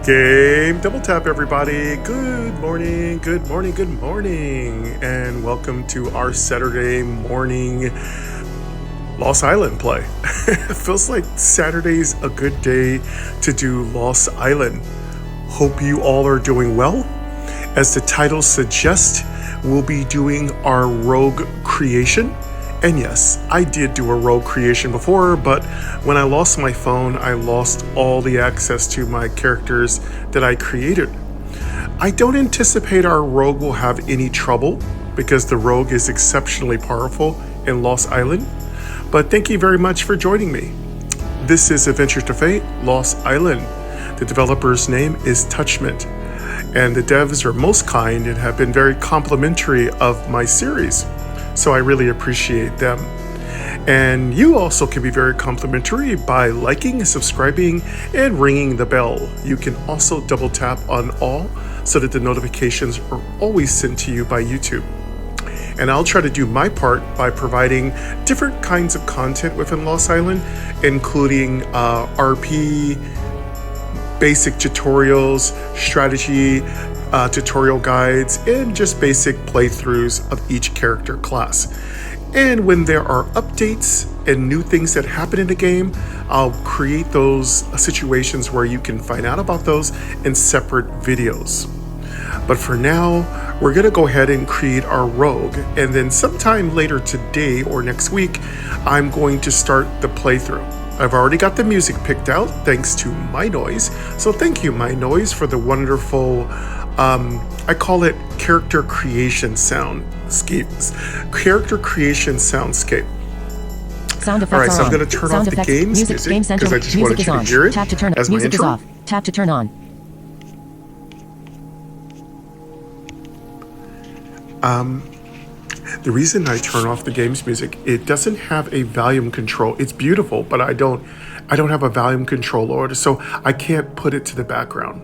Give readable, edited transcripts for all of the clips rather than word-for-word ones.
Gamedoubletap, everybody. Good morning, good morning, good morning, and welcome to our Saturday morning Lost Island play. It feels like Saturday's a good day to do Lost Island. Hope you all are doing well. As the title suggests, we'll be doing our rogue creation. And yes, I did do a rogue creation before, but when I lost my phone, I lost all the access to my characters that I created. I don't anticipate our rogue will have any trouble because the rogue is exceptionally powerful in Lost Island. But thank you very much for joining me. This is Adventure to Fate, Lost Island. The developer's name is Touchment, and the devs are most kind and have been very complimentary of my series. So I really appreciate them. And you also can be very complimentary by liking, subscribing, and ringing the bell. You can also double tap on all so that the notifications are always sent to you by YouTube. And I'll try to do my part by providing different kinds of content within Lost Island, including RP, basic tutorials, strategy, tutorial guides, and just basic playthroughs of each character class. And when there are updates and new things that happen in the game, I'll create those situations where you can find out about those in separate videos. But for now, we're going to go ahead and create our rogue, and then sometime later today or next week, I'm going to start the playthrough. I've already got the music picked out thanks to MyNoise, so thank you MyNoise for the wonderful I call it character creation soundscapes. Character creation soundscape. Sound effects. All right, so I'm on. going to turn Sound off effects. the game's music because I just wanted you to hear it Tap to turn as my music intro. is off. Tap to turn on. The reason I turn off the game's music, it doesn't have a volume control. It's beautiful, but I don't have a volume control order, so I can't put it to the background.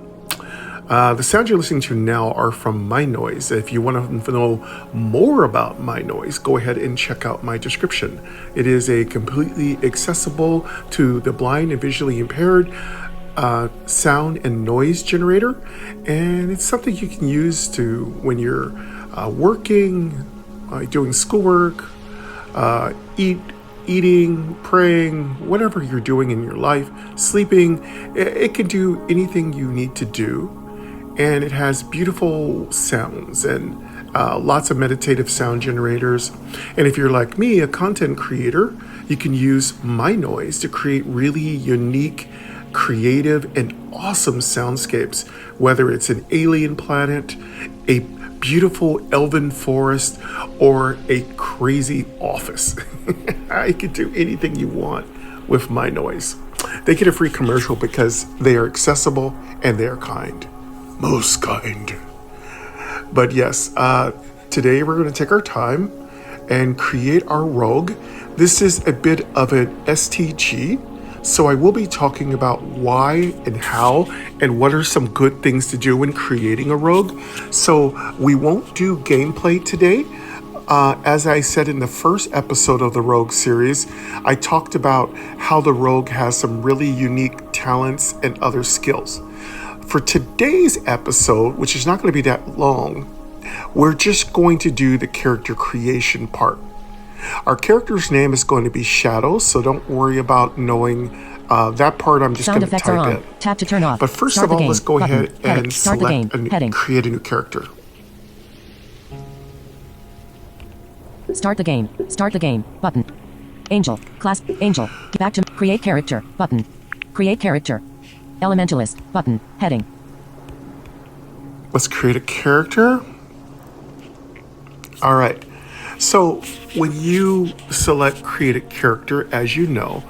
The sounds you're listening to now are from MyNoise. If you want to know more about MyNoise, go ahead and check out my description. It is a completely accessible to the blind and visually impaired sound and noise generator, and it's something you can use to when you're working, doing schoolwork, eating, praying, whatever you're doing in your life, sleeping. It can do anything you need to do. And it has beautiful sounds and lots of meditative sound generators. And if you're like me, a content creator, you can use MyNoise to create really unique, creative, and awesome soundscapes, whether it's an alien planet, a beautiful elven forest, or a crazy office. I can do anything you want with MyNoise. They get a free commercial because they are accessible and they are kind. Most kind. But yes, today we're going to take our time and create our rogue. This is a bit of an STG, so I will be talking about why and how and what are some good things to do when creating a rogue. So we won't do gameplay today. As I said in the first episode of the Rogue series, I talked about how the rogue has some really unique talents and other skills. For today's episode, which is not going to be that long, we're just going to do the character creation part. Our character's name is going to be Shadow, so don't worry about knowing that part. I'm just going to type in. Tap to turn off. But first of all, let's go ahead and select create a new character. Start the game. Start the game. Button. Angel. Class. Angel. Back to create character. Button. Create character. Elementalist. Button. Heading. Let's create a character. All right. So when you select create a character, as you know,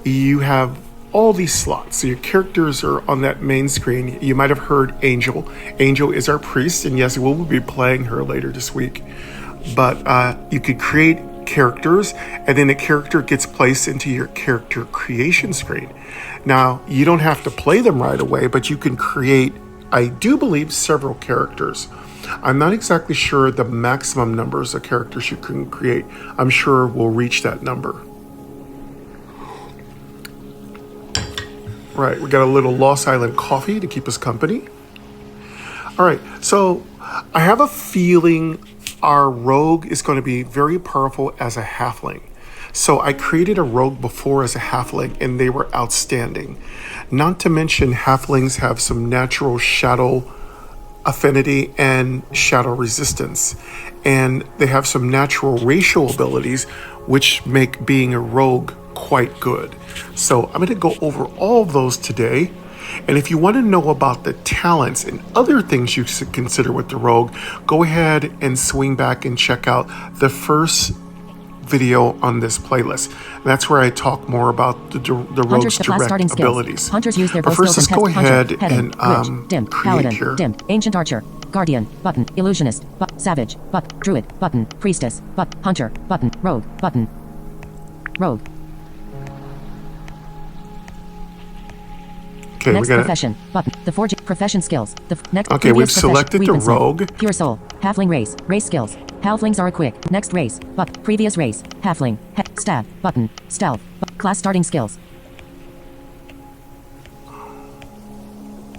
you have all these slots. So your characters are on that main screen. You might have heard Angel. Angel is our priest, and yes, we'll be playing her later this week. But you could create characters, and then the character gets placed into your character creation screen. Now, you don't have to play them right away, but you can create, I do believe, several characters. I'm not exactly sure the maximum numbers of characters you can create. I'm sure we'll reach that number. Right, we got a little Lost Island coffee to keep us company. All right, so I have a feeling our rogue is going to be very powerful as a halfling. So I created a rogue before as a halfling, and they were outstanding. Not to mention, halflings have some natural shadow affinity and shadow resistance. And they have some natural racial abilities, which make being a rogue quite good. So I'm going to go over all of those today. And if you want to know about the talents and other things you should consider with the rogue, go ahead and swing back and check out the first video on this playlist. That's where I talk more about the rogue's direct abilities. Hunters use their bow first, skills let's go ahead heading, and witch, dim, create paladin, here. dim, ancient archer, guardian, button, illusionist, savage, druid, button, priestess, hunter, button, rogue, button, rogue. Okay, next we got profession, button, the forge, profession skills, next. Okay, we've selected the Weaponsmith, rogue. Pure soul, halfling race skills. Halflings are quick. Next race, previous race, halfling, stab, button, stealth, class starting skills.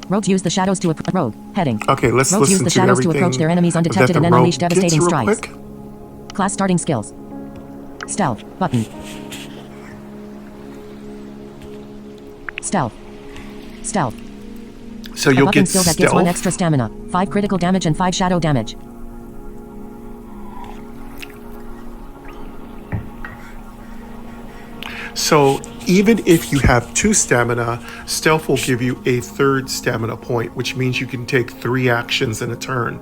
Rogues use the shadows to approach. Rogue, heading. Okay, let's Rogues use listen the to shadows to everything approach their enemies undetected that the and rogue unleash devastating gets real strikes. quick. Class starting skills. Stealth, button. Stealth. So A you'll button get skill that gives 1 stealth. extra stamina, 5 critical damage and 5 shadow damage. So even if you have 2 stamina, stealth will give you a 3rd stamina point, which means you can take 3 actions in a turn.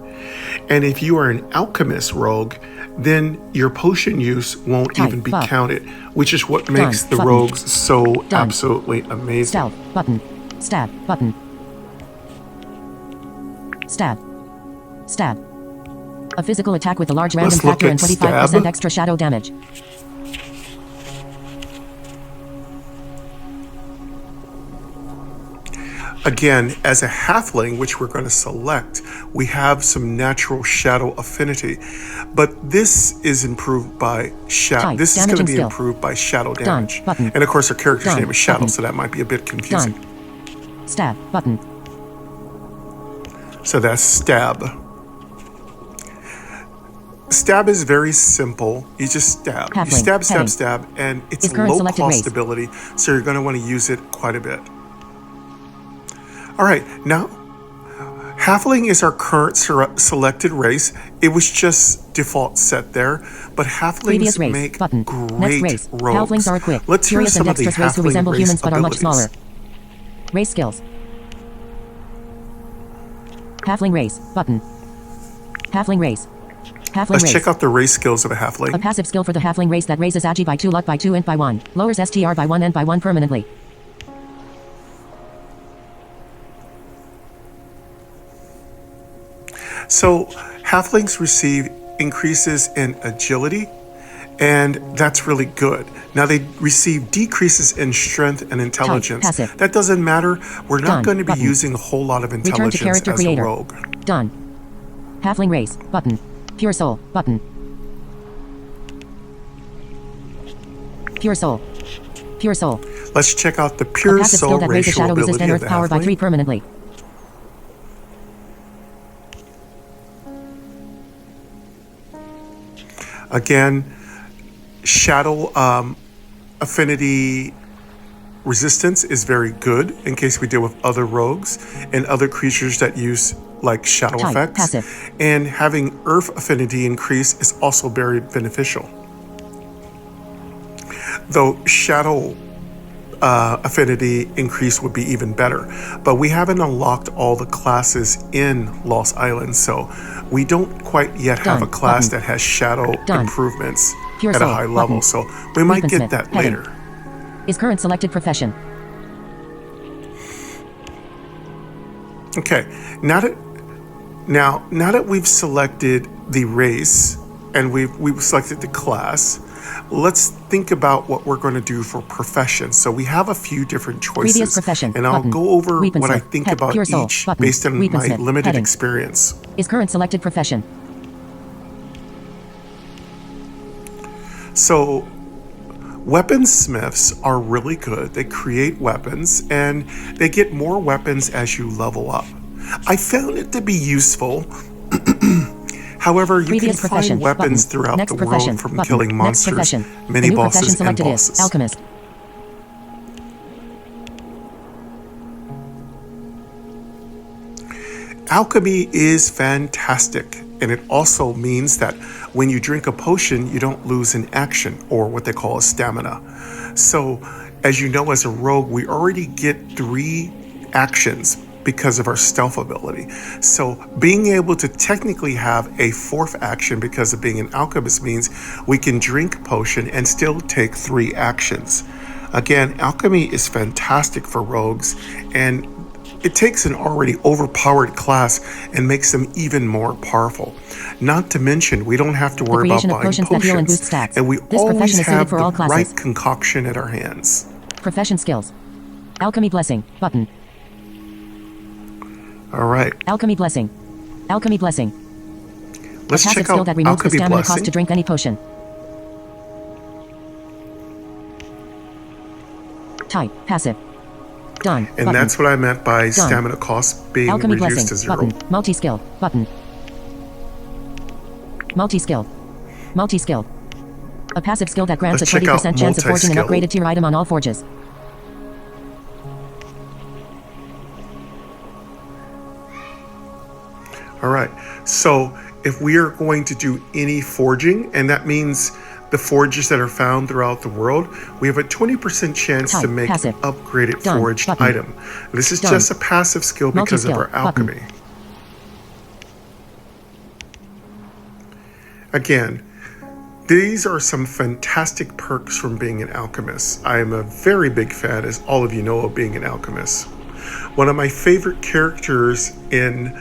And if you are an alchemist rogue, then your potion use won't even be counted, which is what makes the rogues so absolutely amazing. Stealth, button, stab, button. Stab. A physical attack with a large random factor and 25% extra shadow damage. Again, as a halfling, which we're going to select, we have some natural shadow affinity, but this is improved by shadow. This is going to be improved by shadow damage. And of course, our character's name is Shadow, so that might be a bit confusing. Stab, button. So that's stab. Stab is very simple. You just stab. Halfling, You stab, and it's a low cost ability, so you're going to want to use it quite a bit. All right, now, halfling is our current selected race. It was just default set there, but halflings make great rogues. Halflings are quick, Let's hear some of the race who resemble halfling humans but are much abilities. smaller. Race skills. Halfling race, button. Halfling race. Let's check out the race skills of a halfling. A passive skill for the halfling race that raises agi by 2, luck by 2, int by 1. Lowers STR by 1 and by 1 permanently. So halflings receive increases in agility, and that's really good. Now they receive decreases in strength and intelligence. That doesn't matter. We're not going to be using a whole lot of intelligence as a rogue. Done. Halfling race, button. Pure soul, button. Pure soul. Let's check out the pure soul that racial shadow ability resist of the power by 3 halfling. permanently. Again, shadow affinity resistance is very good in case we deal with other rogues and other creatures that use like shadow effects. Passive. And having earth affinity increase is also very beneficial. Though shadow affinity increase would be even better. But we haven't unlocked all the classes in Lost Island, so we don't quite yet have a class that has shadow improvements at a high level. So we might get that later. Is current selected profession. Okay, now that we've selected the race and we've selected the class, let's think about what we're going to do for profession. So we have a few different choices. Previous profession. And I'll go over what I think about each based on my limited experience. Is current selected profession. So Weaponsmiths are really good. They create weapons and they get more weapons as you level up. I found it to be useful. However, you Previous can profession, find weapons button. throughout Next the profession, world from button. killing Next monsters, profession. The mini new profession bosses, and selected bosses. is Alchemist. Alchemy is fantastic, and it also means that when you drink a potion, you don't lose an action, or what they call a stamina. So, as you know, as a rogue, we already get 3 actions because of our stealth ability. So being able to technically have a 4th action because of being an alchemist means we can drink potion and still take 3 actions. Again, alchemy is fantastic for rogues, and it takes an already overpowered class and makes them even more powerful. Not to mention, we don't have to worry about buying potions that heal and boost potions, stats. and we This always profession is suited have for the all classes. right concoction at our hands. Profession skills. Alchemy blessing, button. All right, Alchemy blessing. Alchemy blessing. let's A passive check skill out that removes the Alchemy stamina cost to Blessing. drink any potion. Type, passive. Done. And button. that's what I meant by Done. stamina cost being Alchemy reduced blessing, to 0. button. Multi-skill, button. Multi-skill. Multi-skill. A passive skill that grants Let's a check out 20% chance of forging an multi-skill. upgraded tier item on all forges. All right, so if we are going to do any forging, and that means the forges that are found throughout the world, we have a 20% chance to Type, make passive. an upgraded Done, forged button. item. This is Done. just a passive skill because of Multi-skill, our button. alchemy. Again, these are some fantastic perks from being an alchemist. I am a very big fan, as all of you know, of being an alchemist. One of my favorite characters in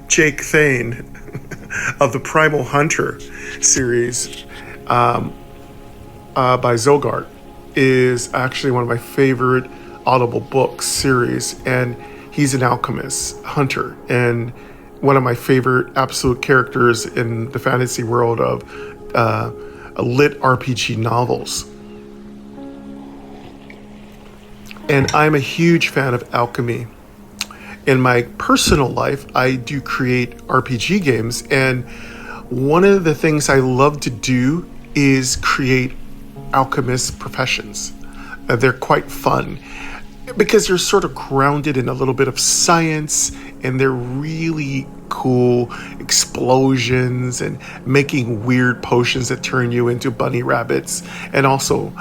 Jake Thane of the Primal Hunter series by Zogart is actually one of my favorite Audible books series, and he's an alchemist hunter and one of my favorite absolute characters in the fantasy world of lit RPG novels. And I'm a huge fan of alchemy. In my personal life, I do create RPG games, and one of the things I love to do is create alchemist professions. They're quite fun because they're sort of grounded in a little bit of science, and they're really cool explosions and making weird potions that turn you into bunny rabbits, and also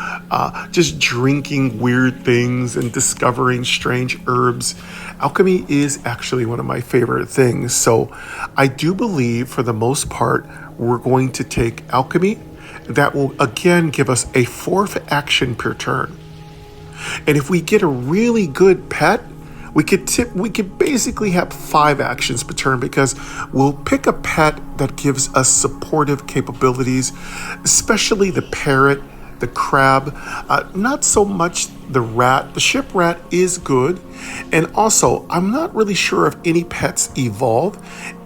just drinking weird things and discovering strange herbs. Alchemy is actually one of my favorite things. So I do believe for the most part, we're going to take alchemy. That will again give us a 4th action per turn. And if we get a really good pet, we could basically have 5 actions per turn, because we'll pick a pet that gives us supportive capabilities, especially the parrot, the crab, not so much the rat. The ship rat is good. And also, I'm not really sure if any pets evolve.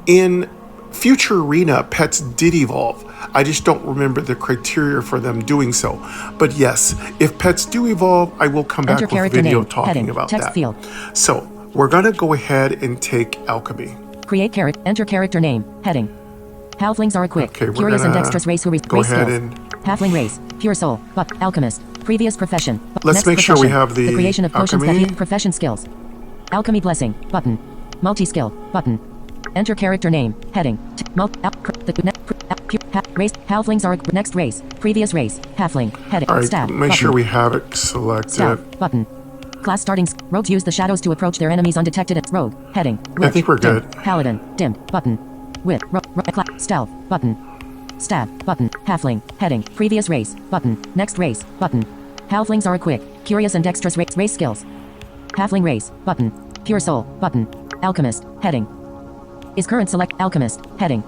In Future Arena, pets did evolve. I just don't remember the criteria for them doing so. But yes, if pets do evolve, I will come back Enter with a character video name, talking heading, about text that. field. So we're gonna go ahead and take alchemy. Create character. Enter character name. Heading. Halflings are a quick, Okay, we're curious, and gonna dexterous race who go race ahead skills. and Halfling race. Pure soul. But alchemist. Previous profession. Let's Next make sure we profession. have the creation of potions that alchemy. heal. Profession skills. Alchemy blessing. Button. Multi-skill. Button. Enter character name. Heading. Race. Halflings are a next race. Previous race. Halfling. Heading. all right, Staff. make button. sure we have it selected. Staff. Button. Class starting. Rogues use the shadows to approach their enemies undetected. Rogue. Heading. I think we're dim, good. Paladin. Dimmed. Button. Whip. Stealth. Button. Stab. Button. Halfling. Heading. Previous race. Button. Next race. Button. Halflings are a quick, curious, and dexterous race skills. Halfling race. Button. Pure soul. Button. Alchemist. Heading. Is current select alchemist. Heading.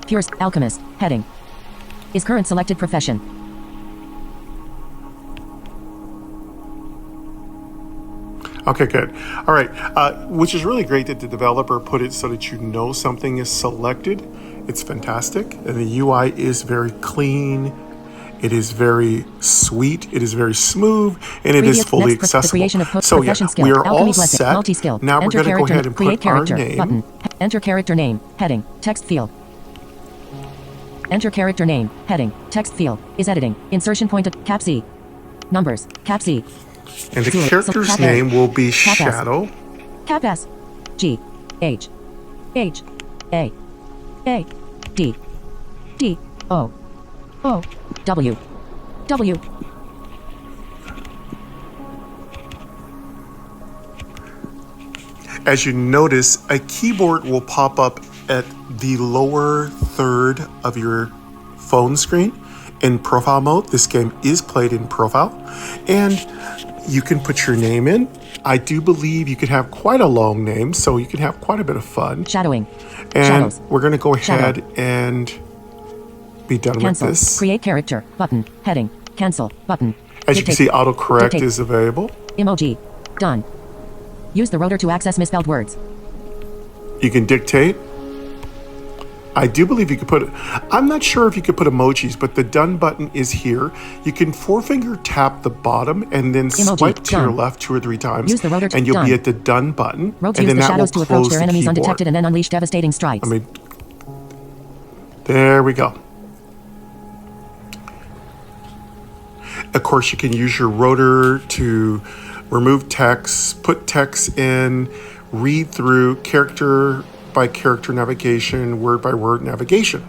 Pure alchemist. Heading. Is current selected profession. Okay, good. All right, which is really great that the developer put it so that you know something is selected It's fantastic. And the UI is very clean. It is very sweet. It is very smooth, and it is fully accessible. So yeah, we are all set. Now we're going to go ahead and put our name. Button. Enter character name. Heading. Text field. Enter character name. Heading. Text field. Is editing. Insertion point at Cap C. Numbers. Cap C. And the character's name will be Shadow. Cap S. G. H. H. A. A. D. D. O. O. W. W. As you notice, a keyboard will pop up at the lower third of your phone screen in profile mode. This game is played in profile, and you can put your name in. I do believe you could have quite a long name, so you can have quite a bit of fun. Shadowing. And Shadows. we're going to go ahead and be done Cancel. with this. Create character. Button. Heading. Cancel. Button. As you can see, autocorrect is available. Emoji. Done. Use the rotor to access misspelled words. You can dictate. I do believe you could put, I'm not sure if you could put emojis, but the done button is here. You can four-finger tap the bottom and then swipe to your left 2 or 3 times. Use the rotor and you'll be at the done button. Rogues and use then the that will shadows to approach close their the enemies keyboard. undetected and then unleash devastating strikes. There we go. Of course, you can use your rotor to remove text, put text in, read through character by character navigation, word by word navigation.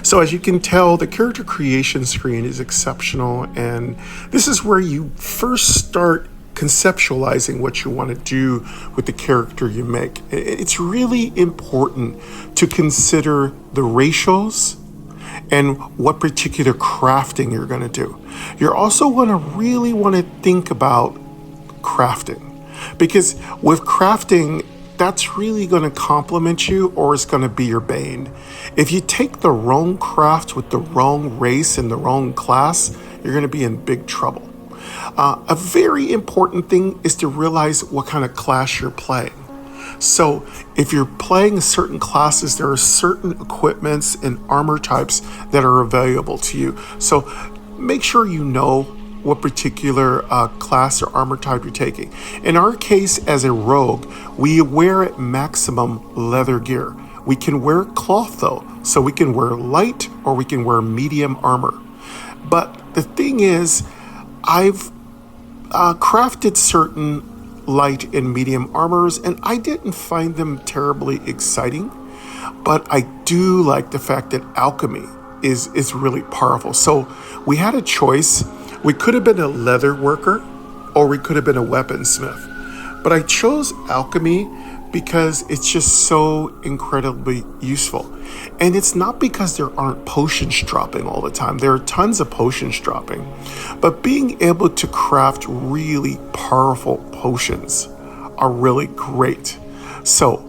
So as you can tell, the character creation screen is exceptional, and this is where you first start conceptualizing what you want to do with the character you make. It's really important to consider the ratios and what particular crafting you're going to do. You're also going to really want to think about crafting, because with crafting, that's really going to complement you, or it's going to be your bane. If you take the wrong craft with the wrong race and the wrong class, you're going to be in big trouble. A very important thing is to realize what kind of class you're playing. So if you're playing certain classes, there are certain equipments and armor types that are available to you. So make sure you know what particular class or armor type you're taking. In our case, as a rogue, we wear at maximum leather gear. We can wear cloth though, so we can wear light or we can wear medium armor. But the thing is, I've crafted certain light and medium armors, and I didn't find them terribly exciting, but I do like the fact that alchemy is really powerful. So we had a choice. We could have been a leather worker, or we could have been a weaponsmith, but I chose alchemy because it's just so incredibly useful. And it's not because there aren't potions dropping all the time. There are tons of potions dropping, but being able to craft really powerful potions are really great. So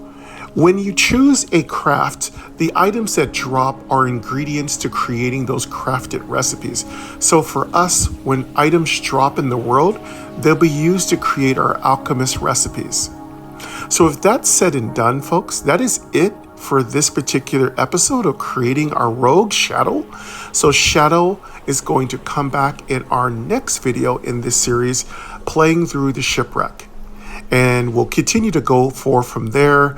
when you choose a craft, the items that drop are ingredients to creating those crafted recipes. So for us, when items drop in the world, they'll be used to create our alchemist recipes. So if that's said and done, folks, that is it for this particular episode of creating our rogue Shadow. So Shadow is going to come back in our next video in this series, playing through the shipwreck. And we'll continue to go forth from there.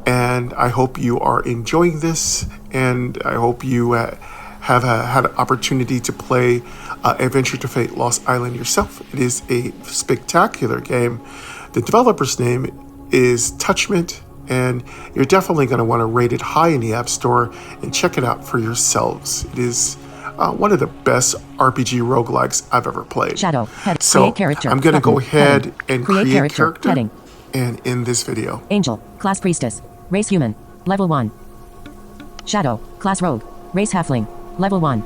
And I hope you are enjoying this, and I hope you have had an opportunity to play Adventure to Fate Lost Island yourself. It is a spectacular game. The developer's name is Touchment, and you're definitely going to want to rate it high in the App Store and check it out for yourselves. It is one of the best RPG roguelikes I've ever played. Shadow. So create character. I'm going to go ahead and create character Heading. and end this video. Angel. Class Priestess. Race Human. Level 1. Shadow. Class Rogue. Race Halfling. Level 1.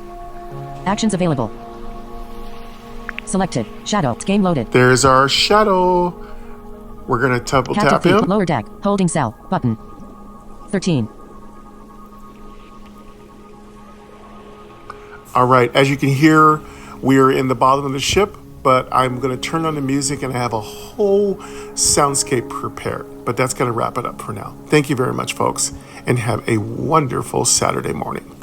Actions available. Selected. Shadow. Game loaded. There's our Shadow. We're going to double tap him. Lower deck. Holding cell. Button. 13. All right. As you can hear, we are in the bottom of the ship. but I'm going to turn on the music and I have a whole soundscape prepared. But that's going to wrap it up for now. Thank you very much, folks, and have a wonderful Saturday morning.